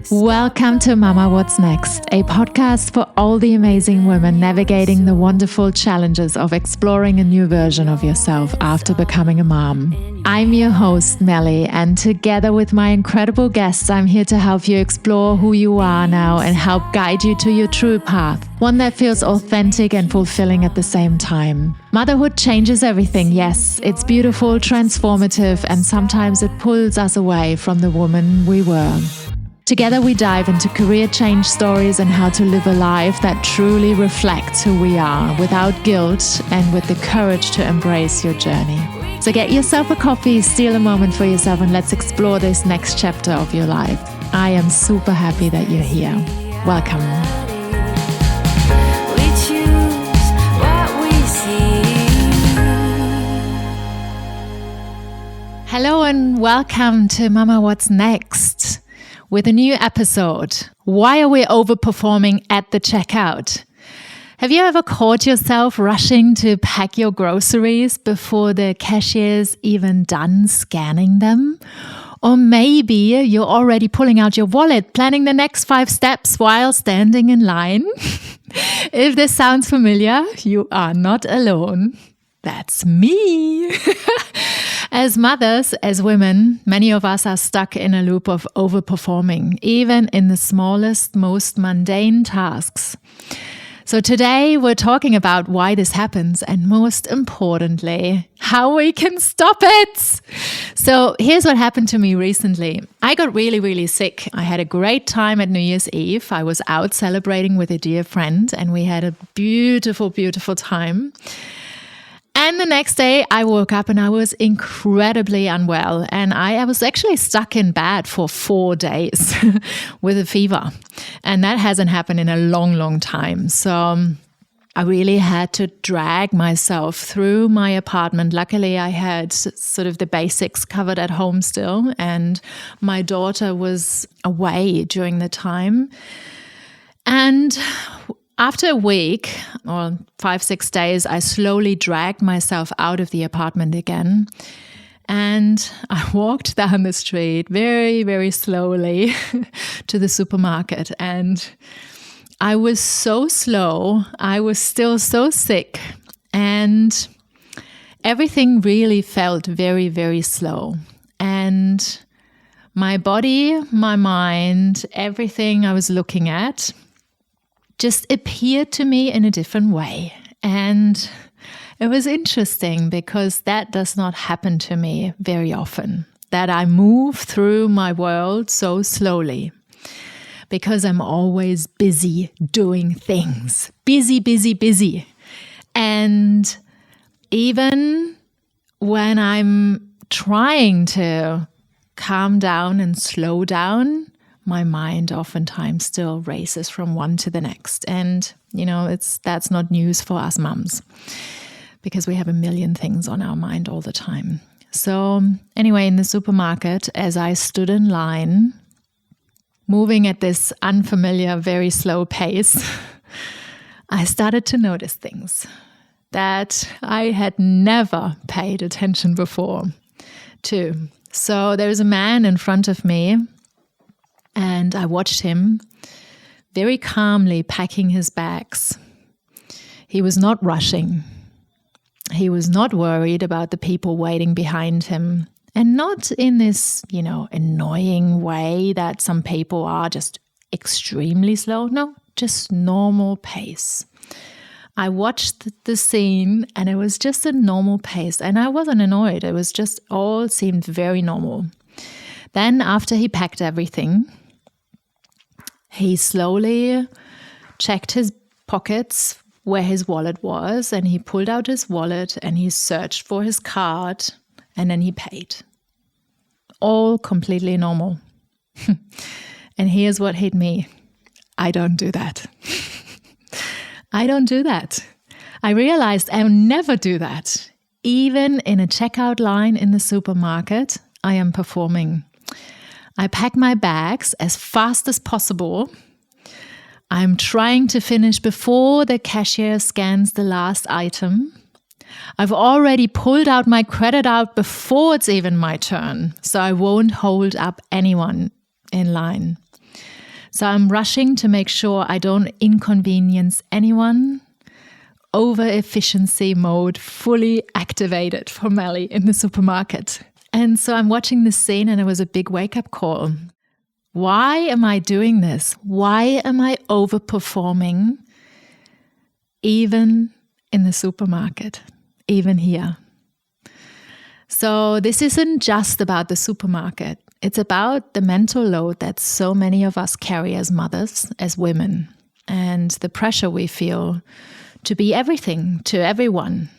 Welcome to Mama What's Next, a podcast for all the amazing women navigating the wonderful challenges of exploring a new version of yourself after becoming a mom. I'm your host, Melly, and together with my incredible guests, I'm here to help you explore who you are now and help guide you to your true path, one that feels authentic and fulfilling at the same time. Motherhood changes everything, yes. It's beautiful, transformative, and sometimes it pulls us away from the woman we were. Together we dive into career change stories and how to live a life that truly reflects who we are without guilt and with the courage to embrace your journey. So get yourself a coffee, steal a moment for yourself, and let's explore this next chapter of your life. I am super happy that you're here. Welcome. Hello and welcome to Mama What's Next with a new episode. Why are we overperforming at the checkout? Have you ever caught yourself rushing to pack your groceries before the cashier's even done scanning them? Or maybe you're already pulling out your wallet, planning the next 5 steps while standing in line? If this sounds familiar, you are not alone. That's me. As mothers, as women, many of us are stuck in a loop of overperforming, even in the smallest, most mundane tasks. So today we're talking about why this happens and, most importantly, how we can stop it. So here's what happened to me recently. I got really sick. I had a great time at New Year's Eve. I was out celebrating with a dear friend and we had a beautiful time. And the next day I woke up and I was incredibly unwell. And I was actually stuck in bed for 4 days with a fever. And that hasn't happened in a long time. So I really had to drag myself through my apartment. Luckily, I had sort of the basics covered at home still. And my daughter was away during the time. And after a week or 5-6 days, I slowly dragged myself out of the apartment again. And I walked down the street very slowly to the supermarket. And I was so slow. I was still so sick. And everything really felt very slow. And my body, my mind, everything I was looking at just appeared to me in a different way. And it was interesting because that does not happen to me very often, that I move through my world so slowly because I'm always busy doing things. Busy. And even when I'm trying to calm down and slow down, my mind oftentimes still races from one to the next. And, that's not news for us mums because we have a million things on our mind all the time. So anyway, in the supermarket, as I stood in line, moving at this unfamiliar, very slow pace, I started to notice things that I had never paid attention before to. So there was a man in front of me, and I watched him very calmly packing his bags. He was not rushing. He was not worried about the people waiting behind him. And not in this, annoying way that some people are, just extremely slow. No, just normal pace. I watched the scene and it was just a normal pace. And I wasn't annoyed. It was just all seemed very normal. Then after he packed everything, he slowly checked his pockets where his wallet was, and he pulled out his wallet and he searched for his card, and then he paid. All completely normal. And here's what hit me. I don't do that. I don't do that. I realized I'll never do that. Even in a checkout line in the supermarket, I am performing. I pack my bags as fast as possible. I'm trying to finish before the cashier scans the last item. I've already pulled out my credit out before it's even my turn, so I won't hold up anyone in line. So I'm rushing to make sure I don't inconvenience anyone. Over efficiency mode fully activated for Melly in the supermarket. And so I'm watching this scene and it was a big wake-up call. Why am I doing this? Why am I overperforming even in the supermarket, even here? So this isn't just about the supermarket. It's about the mental load that so many of us carry as mothers, as women, and the pressure we feel to be everything to everyone,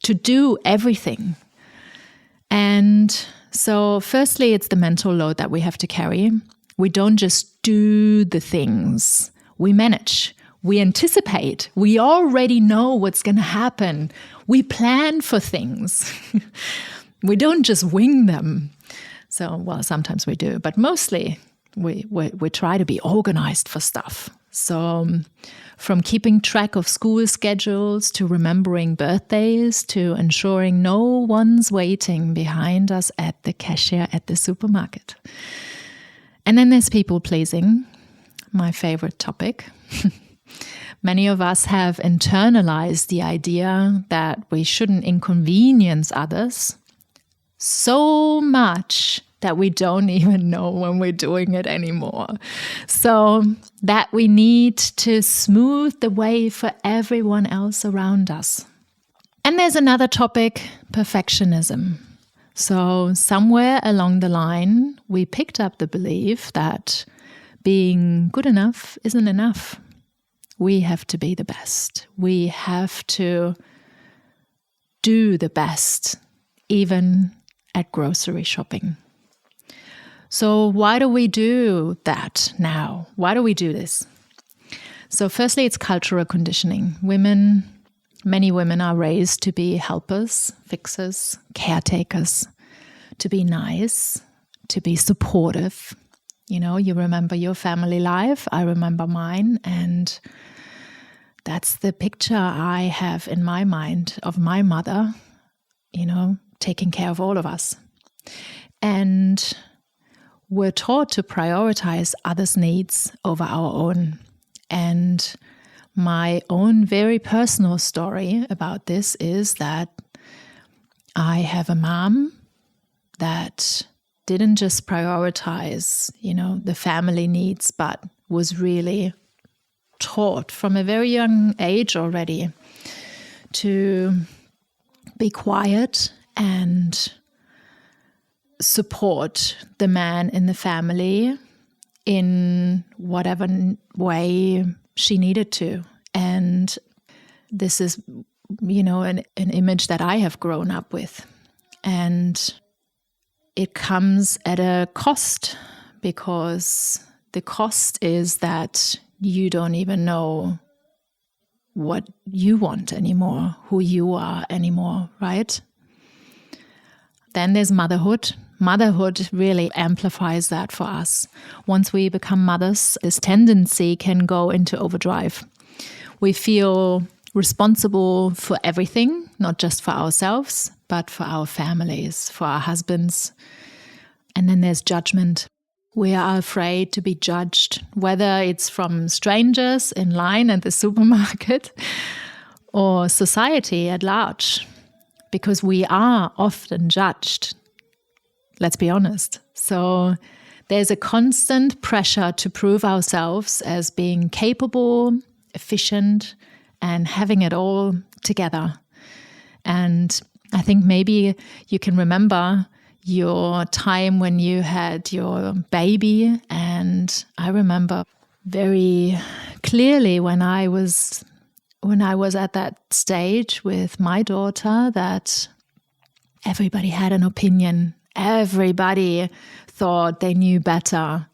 to do everything. And so firstly, it's the mental load that we have to carry. We don't just do the things. We manage. We anticipate. We already know what's going to happen. We plan for things. We don't just wing them. So, well, sometimes we do, but mostly we try to be organized for stuff. So from keeping track of school schedules to remembering birthdays to ensuring no one's waiting behind us at the cashier at the supermarket. And then there's people pleasing, my favorite topic. Many of us have internalized the idea that we shouldn't inconvenience others so much that we don't even know when we're doing it anymore. So that we need to smooth the way for everyone else around us. And there's another topic, perfectionism. So somewhere along the line, we picked up the belief that being good enough isn't enough. We have to be the best. We have to do the best, even at grocery shopping. So why do we do that now? Why do we do this? So firstly, it's cultural conditioning. Many women are raised to be helpers, fixers, caretakers, to be nice, to be supportive. You know, you remember your family life, I remember mine, and that's the picture I have in my mind of my mother, you know, taking care of all of us. And we're taught to prioritize others' needs over our own. And my own very personal story about this is that I have a mom that didn't just prioritize, you know, the family needs, but was really taught from a very young age already to be quiet and support the man in the family in whatever way she needed to. And this is, you know, an image that I have grown up with. And it comes at a cost, because the cost is that you don't even know what you want anymore, who you are anymore, right? Then there's motherhood. Motherhood really amplifies that for us. Once we become mothers, this tendency can go into overdrive. We feel responsible for everything, not just for ourselves, but for our families, for our husbands. And then there's judgment. We are afraid to be judged, whether it's from strangers in line at the supermarket or society at large, because we are often judged. Let's be honest. So there's a constant pressure to prove ourselves as being capable, efficient, and having it all together. And I think maybe you can remember your time when you had your baby. And I remember very clearly when I was at that stage with my daughter that everybody had an opinion. Everybody thought they knew better.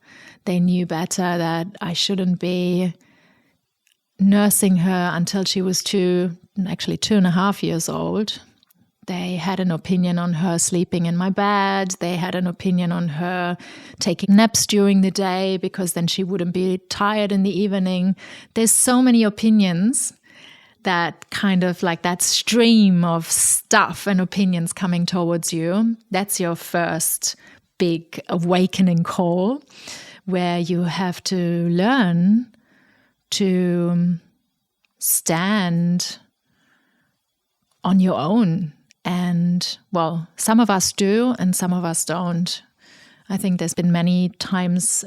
They knew better that I shouldn't be nursing her until she was 2.5 years old. They had an opinion on her sleeping in my bed. They had an opinion on her taking naps during the day because then she wouldn't be tired in the evening. There's so many opinions, that kind of like that stream of stuff and opinions coming towards you. That's your first big awakening call where you have to learn to stand on your own. And well, some of us do and some of us don't. I think there's been many times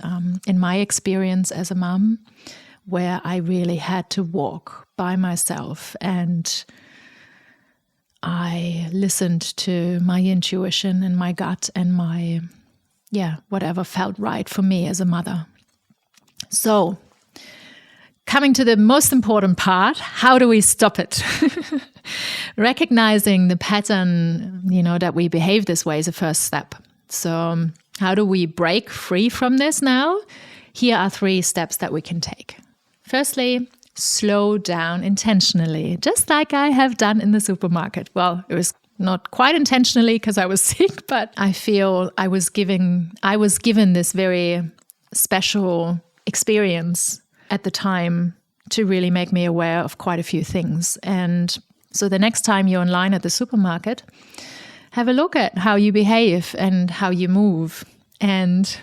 in my experience as a mom where I really had to walk by myself, and I listened to my intuition and my gut and my, whatever felt right for me as a mother. So, coming to the most important part, how do we stop it? Recognizing the pattern, that we behave this way is a first step. So, how do we break free from this now? Here are 3 steps that we can take. Firstly, slow down intentionally, just like I have done in the supermarket. Well, it was not quite intentionally because I was sick, but I feel I was given this very special experience at the time to really make me aware of quite a few things. And so the next time you're in line at the supermarket, have a look at how you behave and how you move. And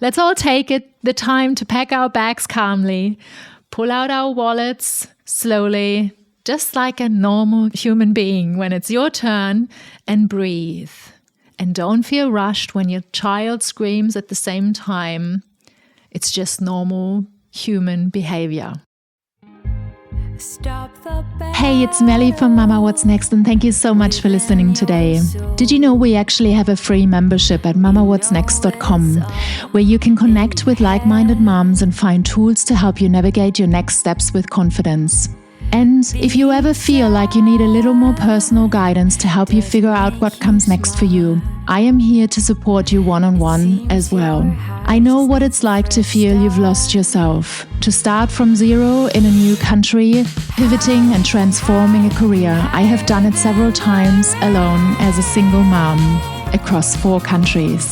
let's all take the time to pack our bags calmly, pull out our wallets slowly, just like a normal human being when it's your turn, and breathe. And don't feel rushed when your child screams at the same time. It's just normal human behavior. Hey, it's Melly from Mama What's Next, and thank you so much for listening today. Did you know we actually have a free membership at mamawhatsnext.com where you can connect with like-minded moms and find tools to help you navigate your next steps with confidence. And if you ever feel like you need a little more personal guidance to help you figure out what comes next for you, I am here to support you one-on-one as well. I know what it's like to feel you've lost yourself, to start from zero in a new country, pivoting and transforming a career. I have done it several times alone as a single mom across 4 countries.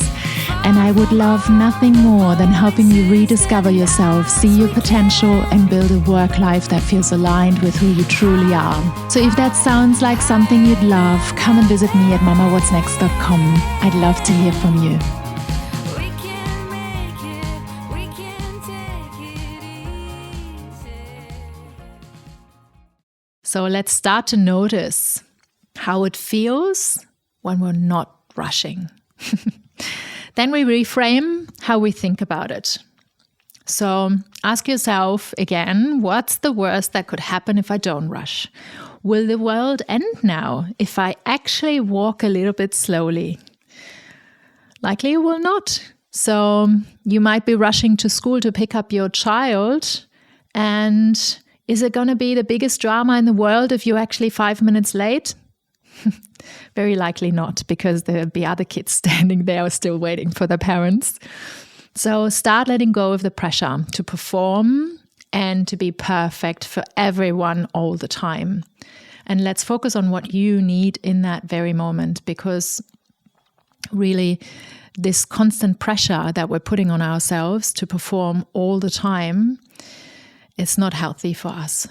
And I would love nothing more than helping you rediscover yourself, see your potential, and build a work life that feels aligned with who you truly are. So if that sounds like something you'd love, come and visit me at mamawhatsnext.com. I'd love to hear from you. So let's start to notice how it feels when we're not rushing. Then we reframe how we think about it. So ask yourself again, what's the worst that could happen if I don't rush? Will the world end now if I actually walk a little bit slowly? Likely it will not. So you might be rushing to school to pick up your child, and is it going to be the biggest drama in the world if you're actually 5 minutes late? Very likely not, because there'll be other kids standing there still waiting for their parents. So start letting go of the pressure to perform and to be perfect for everyone all the time. And let's focus on what you need in that very moment, because really this constant pressure that we're putting on ourselves to perform all the time, it's not healthy for us.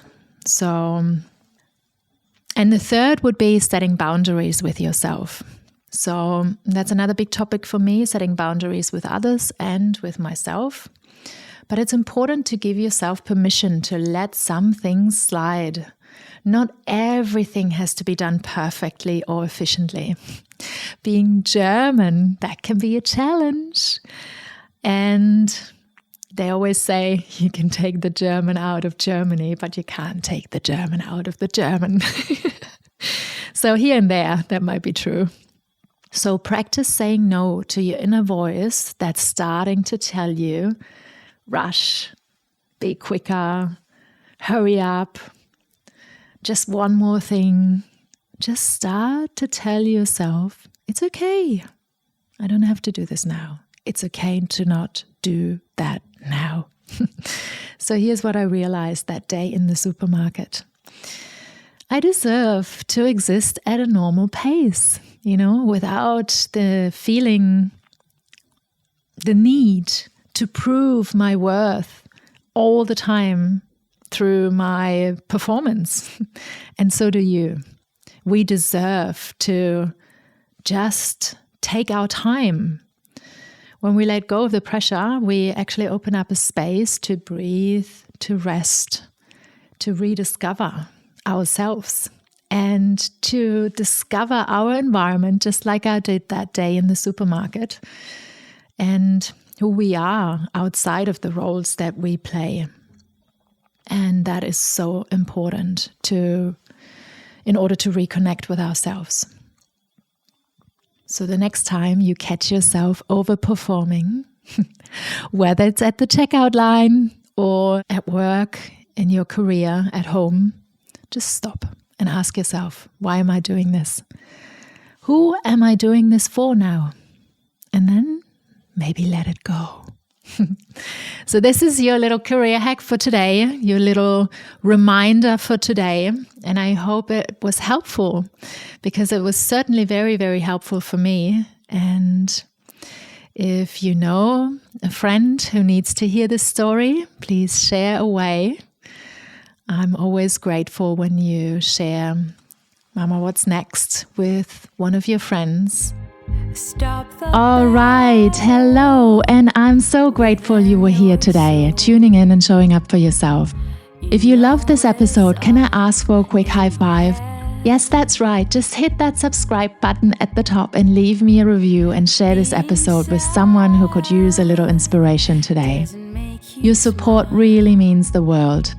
And the third would be setting boundaries with yourself. So that's another big topic for me, setting boundaries with others and with myself. But it's important to give yourself permission to let some things slide. Not everything has to be done perfectly or efficiently. Being German, that can be a challenge. And they always say you can take the German out of Germany, but you can't take the German out of the German. So here and there, that might be true. So practice saying no to your inner voice that's starting to tell you, rush, be quicker, hurry up, just one more thing. Just start to tell yourself, it's okay. I don't have to do this now. It's okay to not do that now. So here's what I realized that day in the supermarket. I deserve to exist at a normal pace, without the feeling, the need to prove my worth all the time through my performance. And so do you. We deserve to just take our time When we let go of the pressure, we actually open up a space to breathe, to rest, to rediscover ourselves and to discover our environment, just like I did that day in the supermarket, and who we are outside of the roles that we play. And that is so important in order to reconnect with ourselves. So the next time you catch yourself overperforming, whether it's at the checkout line or at work, in your career, at home, just stop and ask yourself, why am I doing this? Who am I doing this for now? And then maybe let it go. So this is your little career hack for today, your little reminder for today. And I hope it was helpful, because it was certainly very, very helpful for me. And if you know a friend who needs to hear this story, please share away. I'm always grateful when you share Mama What's Next with one of your friends. All right, hello, and I'm so grateful you were here today, tuning in and showing up for yourself. If you love this episode, can I ask for a quick high five? Yes, that's right, just hit that subscribe button at the top and leave me a review and share this episode with someone who could use a little inspiration today. Your support really means the world.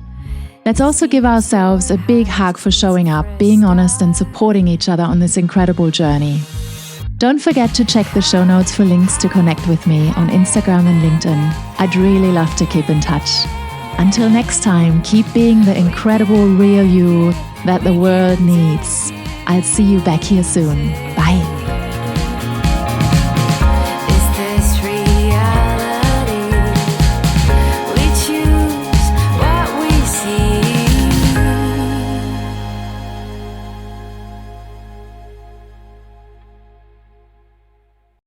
Let's also give ourselves a big hug for showing up, being honest and supporting each other on this incredible journey. Don't forget to check the show notes for links to connect with me on Instagram and LinkedIn. I'd really love to keep in touch. Until next time, keep being the incredible real you that the world needs. I'll see you back here soon. Bye.